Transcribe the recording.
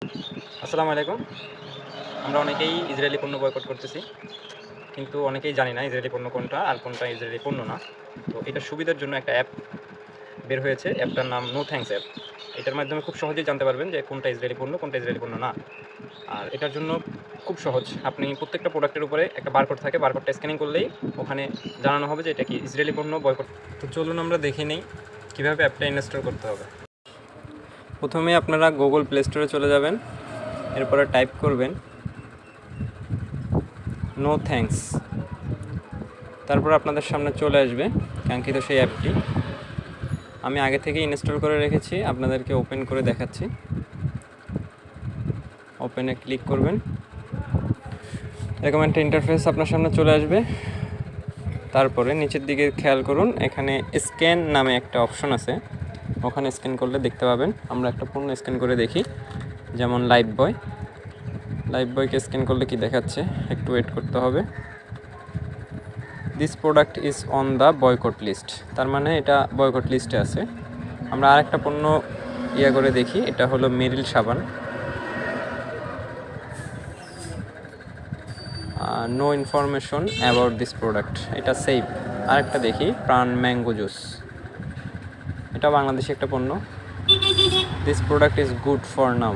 আসসালামু আলাইকুম। আমরা অনেকেই ইসরায়েলি পণ্য বয়কট করতেছি। কিন্তু অনেকেই জানি না ইসরায়েলি পণ্য কোনটা আর কোনটা ইসরায়েলি পণ্য না। তো এটার সুবিধার জন্য একটা অ্যাপ বের হয়েছে। অ্যাপটার নাম নো থ্যাঙ্কস অ্যাপ। এটার মাধ্যমে খুব সহজেই জানতে পারবেন যে কোনটা ইসরায়েলি পণ্য, কোনটা ইসরায়েলি পণ্য না। আর এটার জন্য খুব সহজ। আপনি প্রত্যেকটা প্রোডাক্টের উপরে একটা বারকোড থাকে। বারকোডটা স্ক্যানিং করলেই ওখানে জানানো হবে যে এটা কি ইসরায়েলি পণ্য বয়কট। তো চলুন আমরা দেখে নেই কীভাবে অ্যাপটা ইনস্টল করতে হবে। প্রথমে আপনারা গুগল প্লে স্টোরে চলে যাবেন। এরপরে টাইপ করবেন নো থ্যাঙ্কস। তারপর আপনাদের সামনে চলে আসবে কাঙ্ক্ষিত সেই অ্যাপটি। আমি আগে থেকে ইনস্টল করে রেখেছি, আপনাদেরকে ওপেন করে দেখাচ্ছি। ওপেনে ক্লিক করবেন, এরকম একটা ইন্টারফেস আপনার সামনে চলে আসবে। তারপরে নিচের দিকে খেয়াল করুন, এখানে স্ক্যান নামে একটা অপশন আছে, ওখানে স্ক্যান করলে দেখতে পাবেন। আমরা একটা পণ্য স্ক্যান করে দেখি, যেমন লাইফ বয়কে স্ক্যান করলে কি দেখাচ্ছে, একটু ওয়েট করতে হবে। This product is on the boycott list, তার মানে এটা বয়কট লিস্টে আছে। আমরা আরেকটা পণ্য করে দেখি, এটা হলো মেরিল সাবান। No information about this product, এটা সেফ। আরেকটা দেখি, প্রাণ ম্যাঙ্গো জুস, এটা বাংলাদেশি একটা পণ্য। This product is good for now,